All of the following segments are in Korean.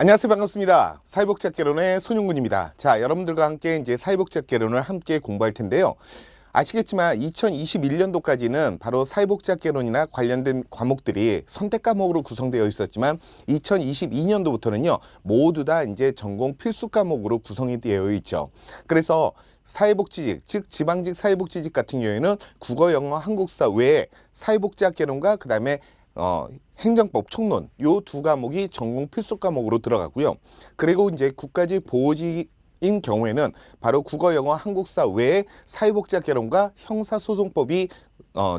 안녕하세요. 반갑습니다. 사회복지학개론의 손용근입니다. 자, 여러분들과 함께 이제 사회복지학개론을 함께 공부할 텐데요. 아시겠지만 2021년도까지는 바로 사회복지학개론이나 관련된 과목들이 선택 과목으로 구성되어 있었지만 2022년도부터는요 모두 다 이제 전공 필수 과목으로 구성이 되어 있죠. 그래서 사회복지직, 즉 지방직 사회복지직 같은 경우에는 국어, 영어, 한국사 외에 사회복지학개론과 그다음에 행정법, 총론 요 두 과목이 전공 필수 과목으로 들어가고요. 그리고 이제 국가직 보호직인 경우에는 바로 국어, 영어, 한국사 외에 사회복지학개론과 형사소송법이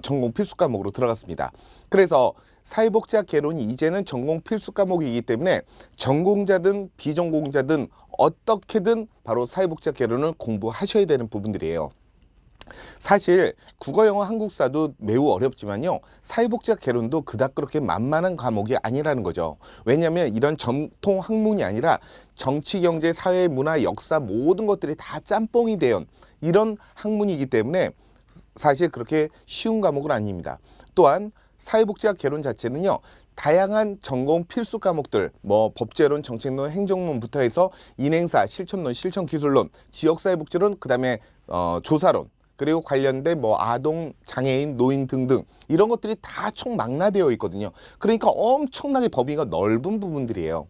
전공 필수 과목으로 들어갔습니다. 그래서 사회복지학개론이 이제는 전공 필수 과목이기 때문에 전공자든 비전공자든 어떻게든 바로 사회복지학개론을 공부하셔야 되는 부분들이에요. 사실 국어, 영어, 한국사도 매우 어렵지만요 사회복지학개론도 그닥 그렇게 만만한 과목이 아니라는 거죠. 왜냐하면 이런 전통 학문이 아니라 정치, 경제, 사회, 문화, 역사 모든 것들이 다 짬뽕이 되어 이런 학문이기 때문에 사실 그렇게 쉬운 과목은 아닙니다. 또한 사회복지학개론 자체는요 다양한 전공 필수 과목들 법제론, 정책론, 행정론부터 해서 인행사, 실천론, 실천기술론, 지역사회복지론, 그다음에 조사론, 그리고 관련된 아동, 장애인, 노인 등등 이런 것들이 다 총망라되어 있거든요. 그러니까 엄청나게 범위가 넓은 부분들이에요.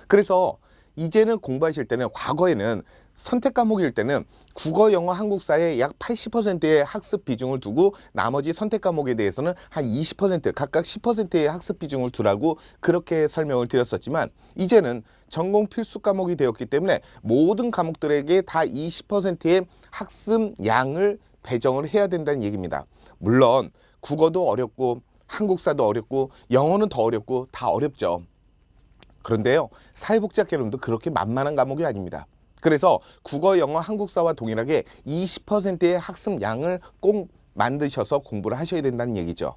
그래서 이제는 공부하실 때는 과거에는 선택 과목일 때는 국어, 영어, 한국사에 약 80%의 학습 비중을 두고 나머지 선택 과목에 대해서는 한 20% 각각 10%의 학습 비중을 두라고 그렇게 설명을 드렸었지만 이제는 전공 필수 과목이 되었기 때문에 모든 과목들에게 다 20%의 학습 양을 배정을 해야 된다는 얘기입니다. 물론 국어도 어렵고 한국사도 어렵고 영어는 더 어렵고 다 어렵죠. 그런데요 사회복지학개론도 그렇게 만만한 과목이 아닙니다. 그래서 국어, 영어, 한국사와 동일하게 20%의 학습 양을 꼭 만드셔서 공부를 하셔야 된다는 얘기죠.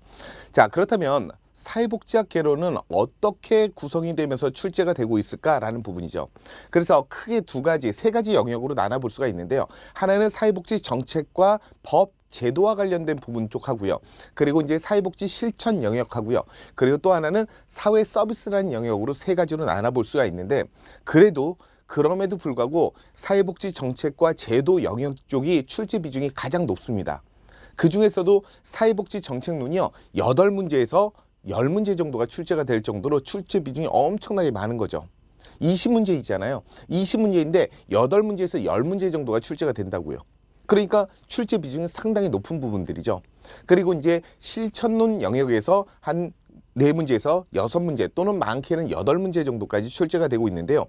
자, 그렇다면 사회복지학개론은 어떻게 구성이 되면서 출제가 되고 있을까라는 부분이죠. 그래서 크게 세 가지 영역으로 나눠볼 수가 있는데요. 하나는 사회복지 정책과 법, 제도와 관련된 부분 쪽 하고요. 그리고 이제 사회복지 실천 영역하고요. 그리고 또 하나는 사회 서비스라는 영역으로 세 가지로 나눠볼 수가 있는데 그럼에도 불구하고 사회복지 정책과 제도 영역 쪽이 출제 비중이 가장 높습니다. 그 중에서도 사회복지 정책론이요 8문제에서 10문제 정도가 출제가 될 정도로 출제 비중이 엄청나게 많은 거죠. 20문제이잖아요. 20문제인데 8문제에서 10문제 정도가 출제가 된다고요. 그러니까 출제 비중이 상당히 높은 부분들이죠. 그리고 이제 실천론 영역에서 한 4문제에서 6문제 또는 많게는 8문제 정도까지 출제가 되고 있는데요.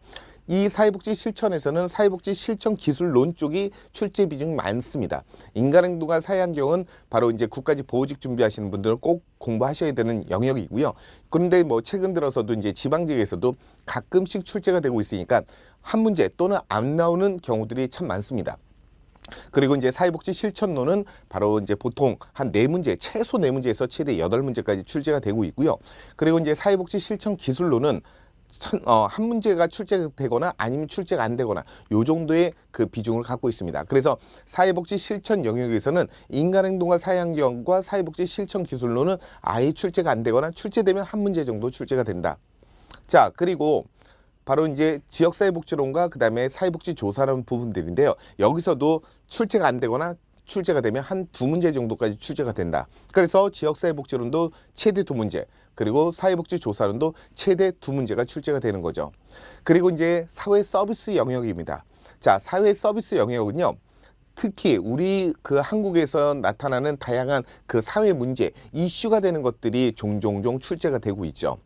이 사회복지 실천에서는 사회복지 실천 기술론 쪽이 출제 비중이 많습니다. 인간행동과 사회환경은 바로 이제 국가직 보호직 준비하시는 분들은 꼭 공부하셔야 되는 영역이고요. 그런데 최근 들어서도 이제 지방직에서도 가끔씩 출제가 되고 있으니까 한 문제 또는 안 나오는 경우들이 참 많습니다. 그리고 이제 사회복지 실천론은 바로 이제 보통 한 4문제, 최소 4문제에서 최대 8문제까지 출제가 되고 있고요. 그리고 이제 사회복지 실천 기술론은 한 문제가 출제되거나 아니면 출제가 안 되거나 요 정도의 그 비중을 갖고 있습니다. 그래서 사회복지 실천 영역에서는 인간행동과 사회환경과 사회복지 실천 기술론은 아예 출제가 안 되거나 출제되면 한 문제 정도 출제가 된다. 자, 그리고 바로 이제 지역사회복지론과 그다음에 사회복지조사라는 부분들인데요. 여기서도 출제가 안 되거나 출제가 되면 한 2문제 정도까지 출제가 된다. 그래서 지역사회복지론도 최대 2문제, 그리고 사회복지조사론도 최대 2문제가 출제가 되는 거죠. 그리고 이제 사회서비스 영역입니다. 자, 사회서비스 영역은요. 특히 우리 그 한국에서 나타나는 다양한 그 사회 문제, 이슈가 되는 것들이 종종 출제가 되고 있죠.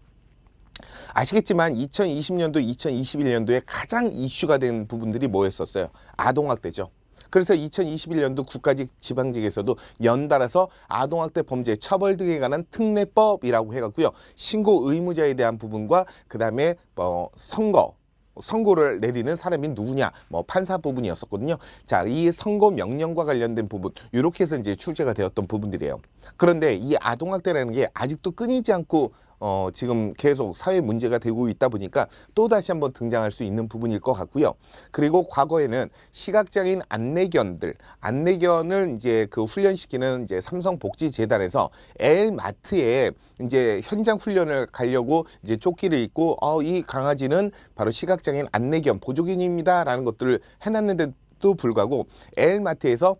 아시겠지만 2020년도, 2021년도에 가장 이슈가 된 부분들이 뭐였었어요? 아동학대죠. 그래서 2021년도 국가직, 지방직에서도 연달아서 아동학대 범죄 처벌 등에 관한 특례법이라고 해갖고요. 신고 의무자에 대한 부분과 그 다음에 선고를 내리는 사람이 누구냐, 판사 부분이었었거든요. 자, 이 선고 명령과 관련된 부분, 이렇게 해서 이제 출제가 되었던 부분들이에요. 그런데 이 아동학대라는 게 아직도 끊이지 않고 지금 계속 사회 문제가 되고 있다 보니까 또 다시 한번 등장할 수 있는 부분일 것 같고요. 그리고 과거에는 시각장애인 안내견을 이제 그 훈련시키는 이제 삼성복지재단에서 L마트에 이제 현장 훈련을 가려고 이제 조끼를 입고 이 강아지는 바로 시각장애인 안내견 보조견입니다라는 것들을 해놨는데도 불구하고 L마트에서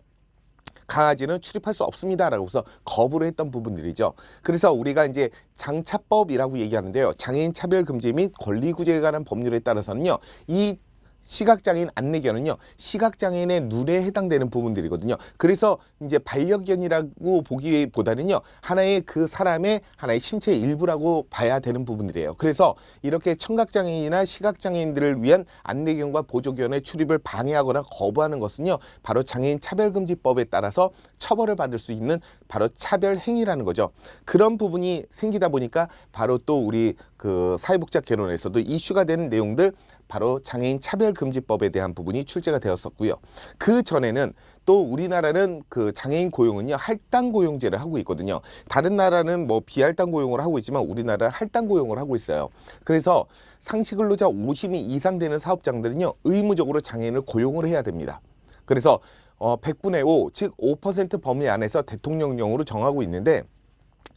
강아지는 출입할 수 없습니다라고 해서 거부를 했던 부분들이죠. 그래서 우리가 이제 장차법이라고 얘기하는데요. 장애인 차별 금지 및 권리 구제에 관한 법률에 따라서는요. 이 시각장애인 안내견은요, 시각장애인의 눈에 해당되는 부분들이거든요. 그래서 이제 반려견이라고 보기보다는요, 하나의 그 사람의 하나의 신체 일부라고 봐야 되는 부분들이에요. 그래서 이렇게 청각장애인이나 시각장애인들을 위한 안내견과 보조견의 출입을 방해하거나 거부하는 것은요, 바로 장애인 차별금지법에 따라서 처벌을 받을 수 있는 바로 차별행위라는 거죠. 그런 부분이 생기다 보니까 바로 또 우리 그 사회복지학 개론에서도 이슈가 되는 내용들, 바로 장애인 차별금지법에 대한 부분이 출제가 되었었고요. 그 전에는 또 우리나라는 그 장애인 고용은요, 할당 고용제를 하고 있거든요. 다른 나라는 뭐 비할당 고용을 하고 있지만 우리나라는 할당 고용을 하고 있어요. 그래서 상시근로자 50인 이상 되는 사업장들은요, 의무적으로 장애인을 고용을 해야 됩니다. 그래서 100분의 5, 즉 5% 범위 안에서 대통령령으로 정하고 있는데,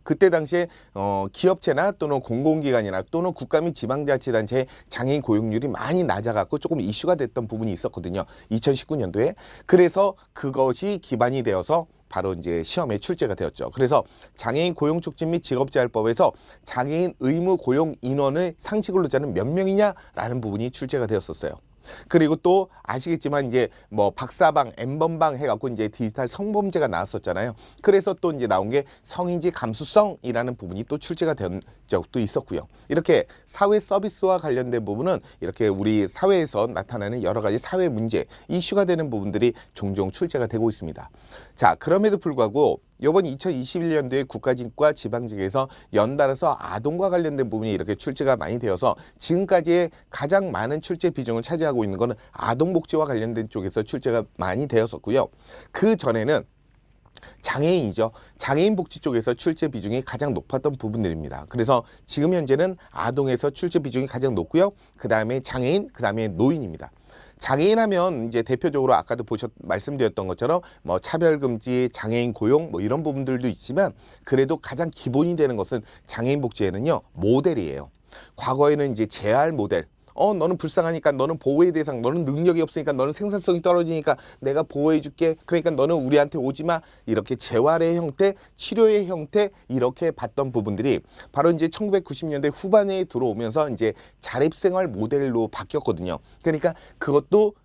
그때 당시에 기업체나 또는 공공기관이나 또는 국가 및 지방자치단체의 장애인 고용률이 많이 낮아갖고 조금 이슈가 됐던 부분이 있었거든요. 2019년도에. 그래서 그것이 기반이 되어서 바로 이제 시험에 출제가 되었죠. 그래서 장애인 고용촉진 및 직업재활법에서 장애인 의무 고용 인원의 상시근로자는 몇 명이냐라는 부분이 출제가 되었었어요. 그리고 또 아시겠지만 이제 뭐 박사방, N번방 해갖고 이제 디지털 성범죄가 나왔었잖아요. 그래서 또 이제 나온 게 성인지 감수성이라는 부분이 또 출제가 된 적도 있었고요. 이렇게 사회 서비스와 관련된 부분은 이렇게 우리 사회에서 나타나는 여러 가지 사회 문제, 이슈가 되는 부분들이 종종 출제가 되고 있습니다. 자, 그럼에도 불구하고 이번 2021년도에 국가직과 지방직에서 연달아서 아동과 관련된 부분이 이렇게 출제가 많이 되어서 지금까지의 가장 많은 출제 비중을 차지하고 있는 것은 아동복지와 관련된 쪽에서 출제가 많이 되었었고요. 그 전에는 장애인이죠. 장애인 복지 쪽에서 출제 비중이 가장 높았던 부분들입니다. 그래서 지금 현재는 아동에서 출제 비중이 가장 높고요. 그 다음에 장애인, 그 다음에 노인입니다. 장애인 하면 이제 대표적으로 아까도 말씀드렸던 것처럼 뭐 차별금지, 장애인 고용 뭐 이런 부분들도 있지만, 그래도 가장 기본이 되는 것은 장애인 복지에는요, 모델이에요. 과거에는 이제 재활 모델, 너는 불쌍하니까, 너는 보호의 대상, 너는 능력이 없으니까, 너는 생산성이 떨어지니까 내가 보호해 줄게, 그러니까 너는 우리한테 오지 마, 이렇게 재활의 형태, 치료의 형태, 이렇게 봤던 부분들이 바로 이제 1990년대 후반에 들어오면서 이제 자립생활 모델로 바뀌었거든요. 그러니까 그것도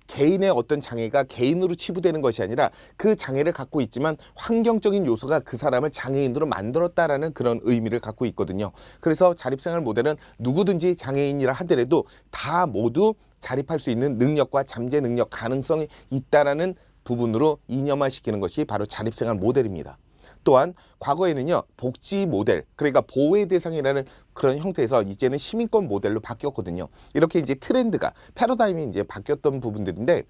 개인의 어떤 장애가 개인으로 치부되는 것이 아니라 그 장애를 갖고 있지만 환경적인 요소가 그 사람을 장애인으로 만들었다라는 그런 의미를 갖고 있거든요. 그래서 자립생활 모델은 누구든지 장애인이라 하더라도 다 모두 자립할 수 있는 능력과 잠재 능력, 가능성이 있다라는 부분으로 이념화시키는 것이 바로 자립생활 모델입니다. 또한 과거에는요, 복지 모델, 그러니까 보호의 대상이라는 그런 형태에서 이제는 시민권 모델로 바뀌었거든요. 이렇게 이제 트렌드가, 패러다임이 이제 바뀌었던 부분들인데,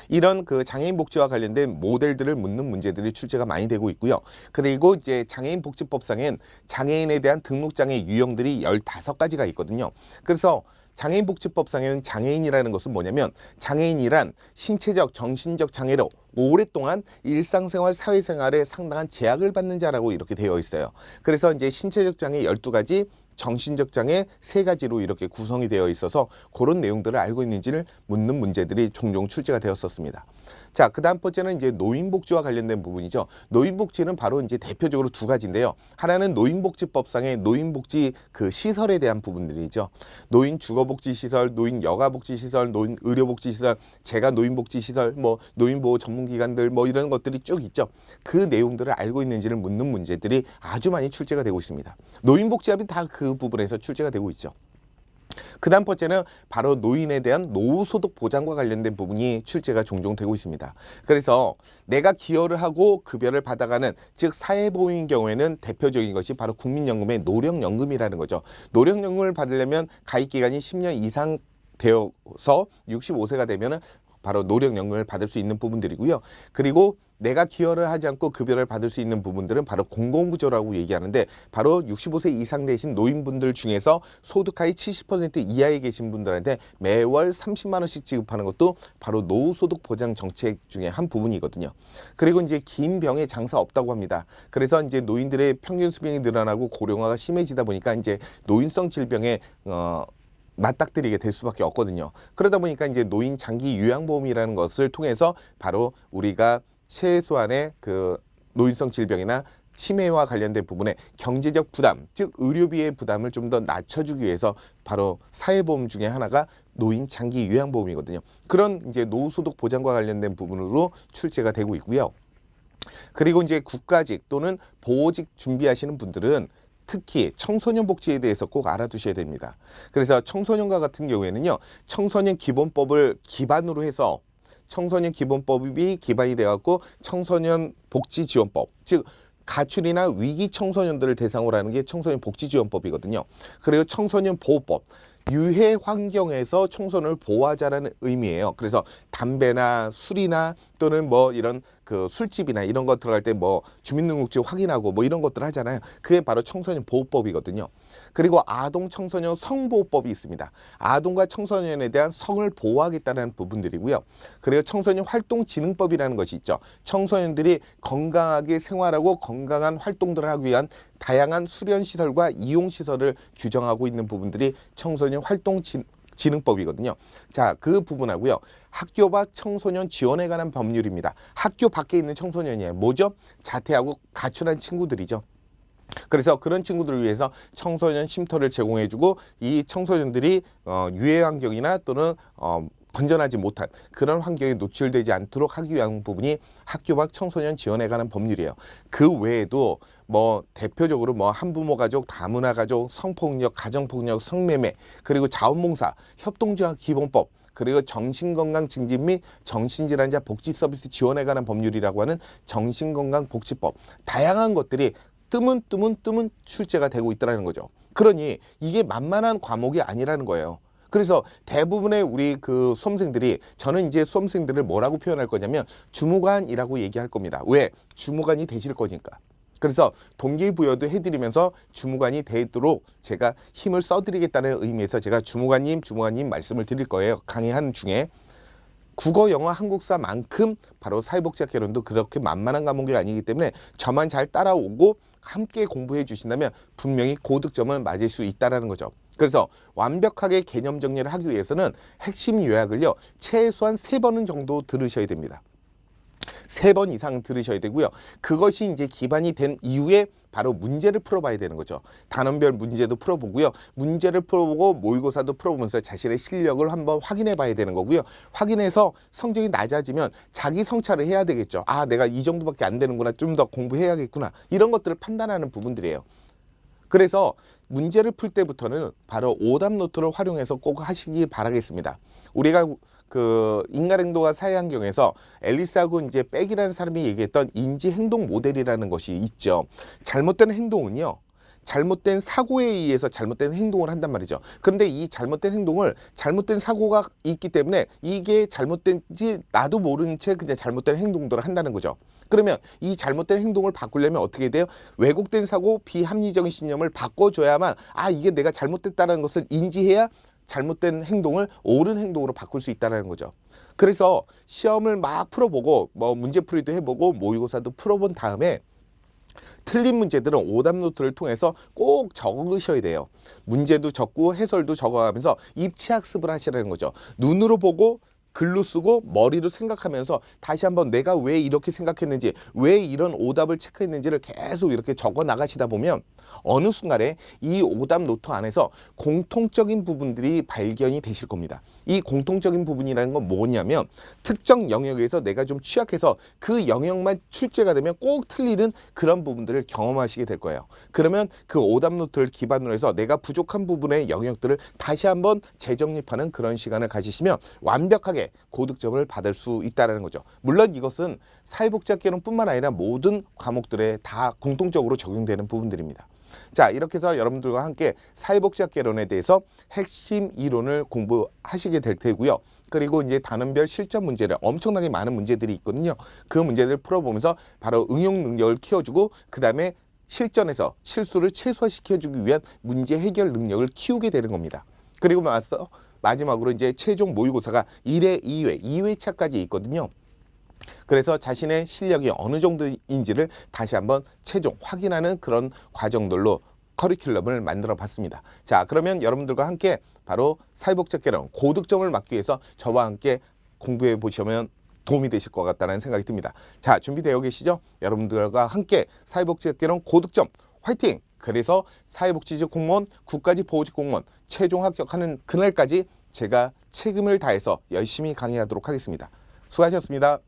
이런 그 장애인 복지와 관련된 모델들을 묻는 문제들이 출제가 많이 되고 있고요. 그리고 이제 장애인 복지법상엔 장애인에 대한 등록장애 유형들이 15가지가 있거든요. 그래서 장애인 복지법상에는 장애인이라는 것은 뭐냐면, 장애인이란 신체적, 정신적 장애로 오랫동안 일상생활, 사회생활에 상당한 제약을 받는 자라고 이렇게 되어 있어요. 그래서 이제 신체적 장애 12가지, 정신적 장애 3가지로 이렇게 구성이 되어 있어서 그런 내용들을 알고 있는지를 묻는 문제들이 종종 출제가 되었었습니다. 자, 그 다음 번째는 이제 노인복지와 관련된 부분이죠. 노인복지는 바로 이제 대표적으로 2가지인데요. 하나는 노인복지법상의 노인복지 그 시설에 대한 부분들이죠. 노인 주거복지시설, 노인 여가복지시설, 노인 의료복지시설, 재가 노인복지시설, 뭐 노인보호 전문기관들 뭐 이런 것들이 쭉 있죠. 그 내용들을 알고 있는지를 묻는 문제들이 아주 많이 출제가 되고 있습니다. 노인복지법이 다 그 부분에서 출제가 되고 있죠. 그 다음 번째는 바로 노인에 대한 노후소득 보장과 관련된 부분이 출제가 종종 되고 있습니다. 그래서 내가 기여를 하고 급여를 받아가는, 즉 사회보험인 경우에는 대표적인 것이 바로 국민연금의 노령연금이라는 거죠. 노령연금을 받으려면 가입기간이 10년 이상 되어서 65세가 되면은 바로 노령연금을 받을 수 있는 부분들이고요. 그리고 내가 기여를 하지 않고 급여를 받을 수 있는 부분들은 바로 공공부조라고 얘기하는데, 바로 65세 이상 되신 노인분들 중에서 소득하위 70% 이하에 계신 분들한테 매월 30만 원씩 지급하는 것도 바로 노후소득 보장 정책 중에 한 부분이거든요. 그리고 이제 긴 병에 장사 없다고 합니다. 그래서 이제 노인들의 평균 수명이 늘어나고 고령화가 심해지다 보니까 이제 노인성 질병에 맞닥뜨리게 될 수밖에 없거든요. 그러다 보니까 이제 노인 장기 요양보험이라는 것을 통해서 바로 우리가 최소한의 그 노인성 질병이나 치매와 관련된 부분에 경제적 부담, 즉 의료비의 부담을 좀 더 낮춰주기 위해서 바로 사회보험 중에 하나가 노인 장기 요양보험이거든요. 그런 이제 노후소득 보장과 관련된 부분으로 출제가 되고 있고요. 그리고 이제 국가직 또는 보호직 준비하시는 분들은 특히 청소년 복지에 대해서 꼭 알아두셔야 됩니다. 그래서 청소년과 같은 경우에는요, 청소년 기본법을 기반으로 해서 청소년 기본법이 기반이 돼갖고 청소년 복지지원법, 즉 가출이나 위기 청소년들을 대상으로 하는 게 청소년 복지지원법이거든요. 그리고 청소년 보호법, 유해 환경에서 청소년을 보호하자라는 의미예요. 그래서 담배나 술이나 또는 뭐 이런 그 술집이나 이런 거 들어갈 때 뭐 주민등록증 확인하고 뭐 이런 것들 하잖아요. 그게 바로 청소년 보호법이거든요. 그리고 아동 청소년 성보호법이 있습니다. 아동과 청소년에 대한 성을 보호하겠다는 부분들이고요. 그리고 청소년 활동진흥법이라는 것이 있죠. 청소년들이 건강하게 생활하고 건강한 활동들을 하기 위한 다양한 수련시설과 이용시설을 규정하고 있는 부분들이 청소년 활동진흥법이거든요. 자, 그 부분하고요. 학교 밖 청소년 지원에 관한 법률입니다. 학교 밖에 있는 청소년이에요. 뭐죠? 자퇴하고 가출한 친구들이죠. 그래서 그런 친구들을 위해서 청소년 쉼터를 제공해주고, 이 청소년들이 유해 환경이나 또는 건전하지 못한 그런 환경에 노출되지 않도록 하기 위한 부분이 학교 밖 청소년 지원에 관한 법률이에요. 그 외에도 뭐 대표적으로 뭐 한부모 가족, 다문화 가족, 성폭력, 가정폭력, 성매매, 그리고 자원봉사, 협동조합 기본법, 그리고 정신건강 증진 및 정신질환자 복지 서비스 지원에 관한 법률이라고 하는 정신건강복지법, 다양한 것들이 뜨문 출제가 되고 있다는 거죠. 그러니 이게 만만한 과목이 아니라는 거예요. 그래서 대부분의 우리 그 수험생들이, 저는 이제 수험생들을 뭐라고 표현할 거냐면 주무관이라고 얘기할 겁니다. 왜? 주무관이 되실 거니까. 그래서 동기부여도 해드리면서 주무관이 되도록 제가 힘을 써드리겠다는 의미에서 제가 주무관님 말씀을 드릴 거예요. 강의하는 중에. 국어, 영어, 한국사만큼 바로 사회복지학개론도 그렇게 만만한 과목이 아니기 때문에 저만 잘 따라오고 함께 공부해 주신다면 분명히 고득점을 맞을 수 있다는 거죠. 그래서 완벽하게 개념 정리를 하기 위해서는 핵심 요약을요, 최소한 3번은 정도 들으셔야 됩니다. 3번 이상 들으셔야 되고요. 그것이 이제 기반이 된 이후에 바로 문제를 풀어봐야 되는 거죠. 단원별 문제도 풀어보고요. 문제를 풀어보고 모의고사도 풀어보면서 자신의 실력을 한번 확인해 봐야 되는 거고요. 확인해서 성적이 낮아지면 자기 성찰을 해야 되겠죠. 아, 내가 이 정도밖에 안 되는구나. 좀 더 공부해야겠구나. 이런 것들을 판단하는 부분들이에요. 그래서 문제를 풀 때부터는 바로 오답 노트를 활용해서 꼭 하시기 바라겠습니다. 우리가 그 인간행동과 사회환경에서 앨리스하고 이제 백이라는 사람이 얘기했던 인지행동 모델이라는 것이 있죠. 잘못된 행동은요, 잘못된 사고에 의해서 잘못된 행동을 한단 말이죠. 그런데 이 잘못된 행동을, 잘못된 사고가 있기 때문에 이게 잘못된지 나도 모르는 채 그냥 잘못된 행동들을 한다는 거죠. 그러면 이 잘못된 행동을 바꾸려면 어떻게 돼요? 왜곡된 사고, 비합리적인 신념을 바꿔줘야만, 아, 이게 내가 잘못됐다는 것을 인지해야 잘못된 행동을 옳은 행동으로 바꿀 수 있다는 거죠. 그래서 시험을 막 풀어보고 뭐 문제풀이도 해보고 모의고사도 풀어본 다음에 틀린 문제들은 오답 노트를 통해서 꼭 적으셔야 돼요. 문제도 적고 해설도 적어가면서 입체학습을 하시라는 거죠. 눈으로 보고 글로 쓰고 머리로 생각하면서 다시 한번 내가 왜 이렇게 생각했는지, 왜 이런 오답을 체크했는지를 계속 이렇게 적어 나가시다 보면 어느 순간에 이 오답 노트 안에서 공통적인 부분들이 발견이 되실 겁니다. 이 공통적인 부분이라는 건 뭐냐면 특정 영역에서 내가 좀 취약해서 그 영역만 출제가 되면 꼭 틀리는 그런 부분들을 경험하시게 될 거예요. 그러면 그 오답 노트를 기반으로 해서 내가 부족한 부분의 영역들을 다시 한번 재정립하는 그런 시간을 가지시면 완벽하게 고득점을 받을 수 있다는 거죠. 물론 이것은 사회복지학개론뿐만 아니라 모든 과목들에 다 공통적으로 적용되는 부분들입니다. 자, 이렇게 해서 여러분들과 함께 사회복지학개론에 대해서 핵심 이론을 공부하시게 될 테고요. 그리고 이제 단원별 실전 문제를 엄청나게 많은 문제들이 있거든요. 그 문제들을 풀어보면서 바로 응용 능력을 키워주고 그 다음에 실전에서 실수를 최소화시켜주기 위한 문제 해결 능력을 키우게 되는 겁니다. 그리고 마지막으로 이제 최종 모의고사가 1회, 2회, 2회차까지 있거든요. 그래서 자신의 실력이 어느 정도인지를 다시 한번 최종 확인하는 그런 과정들로 커리큘럼을 만들어 봤습니다. 자, 그러면 여러분들과 함께 바로 사회복지학개론 고득점을 막기 위해서 저와 함께 공부해 보시면 도움이 되실 것 같다는 생각이 듭니다. 자, 준비되어 계시죠? 여러분들과 함께 사회복지학개론 고득점 화이팅! 그래서 사회복지직 공무원, 국가직 보호직 공무원 최종 합격하는 그날까지 제가 책임을 다해서 열심히 강의하도록 하겠습니다. 수고하셨습니다.